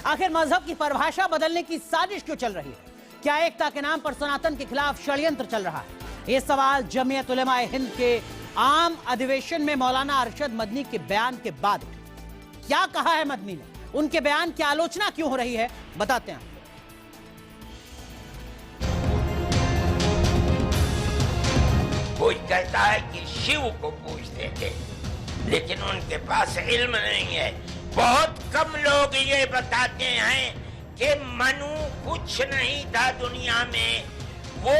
आखिर मजहब की परिभाषा बदलने की साजिश क्यों चल रही है? क्या एकता के नाम पर सनातन के खिलाफ षड्यंत्र चल रहा है? ये सवाल जमीयत उलेमा ए हिंद के आम अधिवेशन में मौलाना अरशद मदनी के बयान के बाद उठे। क्या कहा है मदनी ने? उनके बयान की आलोचना क्यों हो रही है, बताते हैं। कोई कहता है कि शिव को पूजते थे, लेकिन उनके पास इल्म नहीं है। बहुत कम लोग ये बताते हैं कि मनु कुछ नहीं था दुनिया में, वो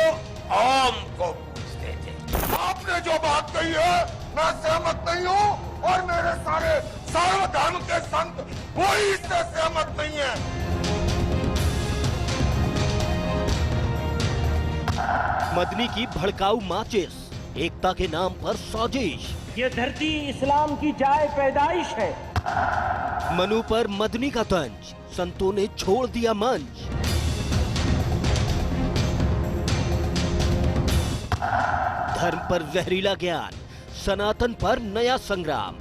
ओम को पूजते थे। आपने जो बात कही है मैं सहमत नहीं हूँ और मेरे सारे सर्वधर्म के संत कोई इससे सहमत नहीं है। मदनी की भड़काऊ माचिस, एकता के नाम पर साजिश। ये धरती इस्लाम की जाए पैदाइश है। मनु पर मदनी का तंज, संतों ने छोड़ दिया मंच। धर्म पर जहरीला ज्ञान, सनातन पर नया संग्राम।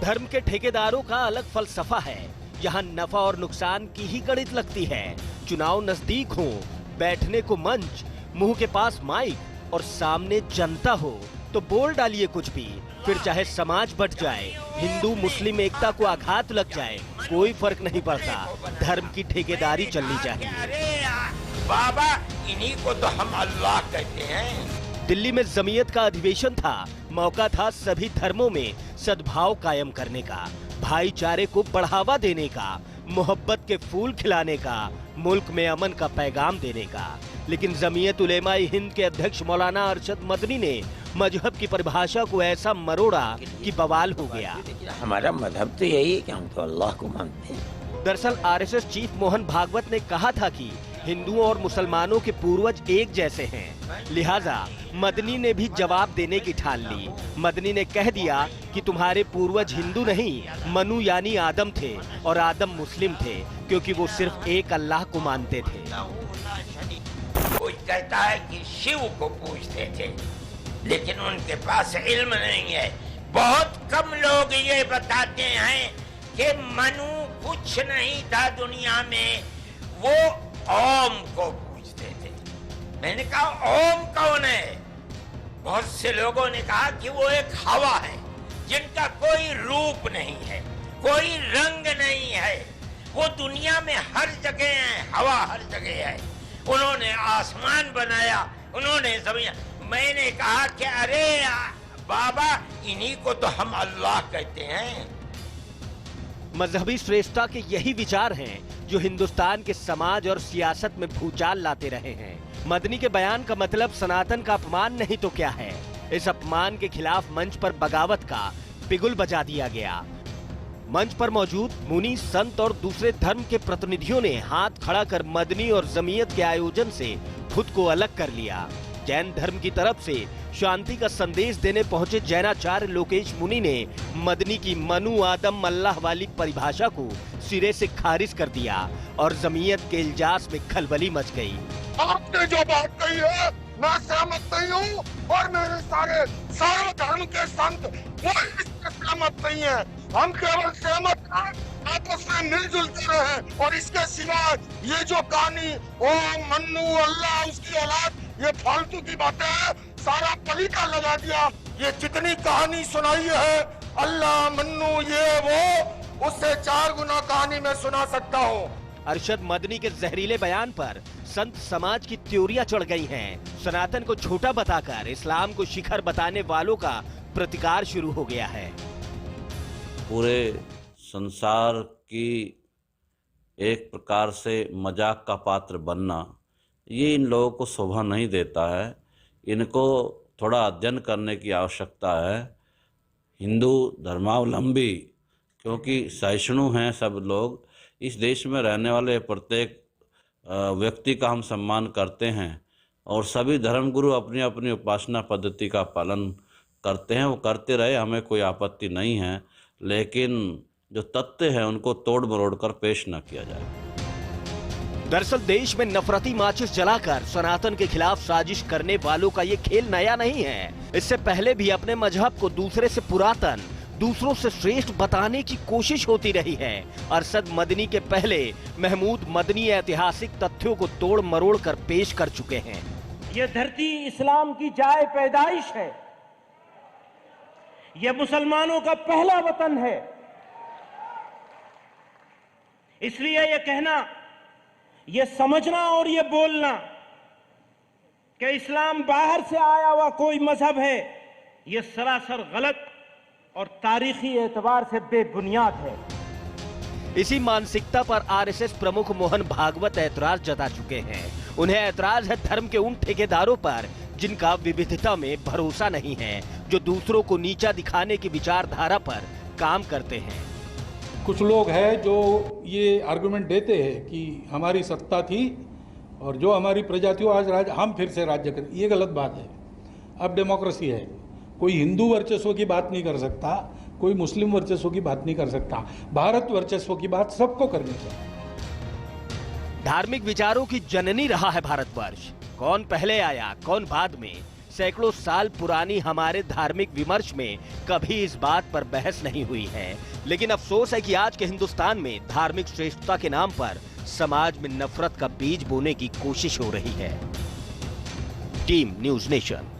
धर्म के ठेकेदारों का अलग फलसफा है। यहाँ नफा और नुकसान की ही गणित लगती है। चुनाव नजदीक हो, बैठने को मंच, मुंह के पास माइक और सामने जनता हो तो बोल डालिए कुछ भी, फिर चाहे समाज बट जाए, हिंदू मुस्लिम एकता को आघात लग जाए, कोई फर्क नहीं पड़ता। धर्म की ठेकेदारी चलनी चाहिए। अरे बाबा, इन्हीं को तो हम अल्लाह कहते हैं। दिल्ली में जमीयत का अधिवेशन था। मौका था सभी धर्मों में सद्भाव कायम करने का, भाईचारे को बढ़ावा देने का, मोहब्बत के फूल खिलाने का, मुल्क में अमन का पैगाम देने का। लेकिन जमीयत उलेमा ए हिंद के अध्यक्ष मौलाना अरशद मदनी ने मजहब की परिभाषा को ऐसा मरोड़ा कि बवाल हो गया। हमारा मजहब तो यही है कि हम तो अल्लाह को मानते हैं। दरअसल आरएसएस चीफ मोहन भागवत ने कहा था कि हिंदुओं और मुसलमानों के पूर्वज एक जैसे हैं, लिहाजा मदनी ने भी जवाब देने की ठान ली। मदनी ने कह दिया कि तुम्हारे पूर्वज हिंदू नहीं, मनु यानी आदम थे और आदम मुस्लिम थे, क्योंकि वो सिर्फ एक अल्लाह को मानते थे। कोई कहता है कि शिव को पूजते थे, लेकिन उनके पास इल्म नहीं है। बहुत कम लोग ये बताते हैं कि मनु कुछ नहीं था दुनिया में, वो ओम को पूजते थे। मैंने कहा ओम कौन है? बहुत से लोगों ने कहा कि वो एक हवा है जिनका कोई रूप नहीं है, कोई रंग नहीं है, वो दुनिया में हर जगह है, हवा हर जगह है। उन्होंने आसमान बनाया, उन्होंने जमीन। मैंने कहा कि अरे बाबा, इन्हीं को तो हम अल्लाह कहते हैं। मजहबी श्रेष्ठता के यही विचार हैं जो हिंदुस्तान के समाज और सियासत में भूचाल लाते रहे हैं। मदनी के बयान का मतलब सनातन का अपमान नहीं तो क्या है। इस अपमान के खिलाफ मंच पर बगावत का बिगुल बजा दिया गया। मंच पर मौजूद मुनी, संत और दूसरे धर्म के प्रतिनिधियों ने हाथ खड़ा कर मदनी और जमीयत के आयोजन से खुद को अलग कर लिया। जैन धर्म की तरफ से शांति का संदेश देने पहुंचे जैनाचार्य लोकेश मुनि ने मदनी की मनु आदम अल्लाह वाली परिभाषा को सिरे से खारिज कर दिया और जमीयत के इल्जास में खलबली मच गई। आपने जो बात कही है मैं सहमत नहीं हूँ और मेरे सारे सर्वधर्म के संत कोई इससे सहमत नहीं है। हम केवल सहमत हैं, आपस में मिलजुल कर रहे। और इसके सिवा ये जो कहानी ओम मन्नू अल्लाह उसकी औलाद, ये फालतू की बातें हैं। सारा पलीता लगा दिया। ये जितनी कहानी सुनाई है अल्लाह मन्नू ये वो, उससे 4 गुना कहानी मैं सुना सकता हूँ। अरशद मदनी के जहरीले बयान पर संत समाज की त्योरियां चढ़ गई हैं। सनातन को छोटा बताकर इस्लाम को शिखर बताने वालों का प्रतिकार शुरू हो गया है। पूरे संसार की एक प्रकार से मजाक का पात्र बनना, ये इन लोगों को शोभा नहीं देता है। इनको थोड़ा अध्ययन करने की आवश्यकता है। हिंदू धर्मावलंबी, क्योंकि सहिष्णु हैं सब लोग, इस देश में रहने वाले प्रत्येक व्यक्ति का हम सम्मान करते हैं और सभी धर्मगुरु अपनी अपनी उपासना पद्धति का पालन करते हैं। वो करते रहे, हमें कोई आपत्ति नहीं है, लेकिन जो तथ्य है उनको तोड़ मरोड़ कर पेश न किया जाए। दरअसल देश में नफरती माचिस जलाकर सनातन के खिलाफ साजिश करने वालों का ये खेल नया नहीं है। इससे पहले भी अपने मजहब को दूसरे से पुरातन, दूसरों से श्रेष्ठ बताने की कोशिश होती रही है। अरशद मदनी के पहले महमूद मदनी ऐतिहासिक तथ्यों को तोड़ मरोड़ कर पेश कर चुके हैं। ये धरती इस्लाम की जाए पैदाइश है, ये मुसलमानों का पहला वतन है। इसलिए ये कहना, ये समझना और ये बोलना कि इस्लाम बाहर से आया हुआ कोई मजहब है, ये सरासर गलत और तारीखी एतबार से बेबुनियाद है। इसी मानसिकता पर आरएसएस प्रमुख मोहन भागवत ऐतराज जता चुके हैं। उन्हें ऐतराज है धर्म के उन ठेकेदारों पर जिनका विविधता में भरोसा नहीं है, जो दूसरों को नीचा दिखाने की विचारधारा पर काम करते हैं। कुछ लोग हैं जो ये आर्गुमेंट देते हैं कि हमारी सत्ता थी और जो हमारी प्रजातियों आज हम फिर से राज्य करें। ये गलत बात है। अब डेमोक्रेसी है, कोई हिंदू वर्चस्व की बात नहीं कर सकता, कोई मुस्लिम वर्चस्व की बात नहीं कर सकता। भारत वर्चस्व की बात सबको करनी चाहिए। धार्मिक विचारों की जननी रहा है भारतवर्ष। कौन पहले आया कौन बाद में, सैकड़ों साल पुरानी हमारे धार्मिक विमर्श में कभी इस बात पर बहस नहीं हुई है। लेकिन अफसोस है कि आज के हिंदुस्तान में धार्मिक श्रेष्ठता के नाम पर समाज में नफरत का बीज बोने की कोशिश हो रही है। Team news nation.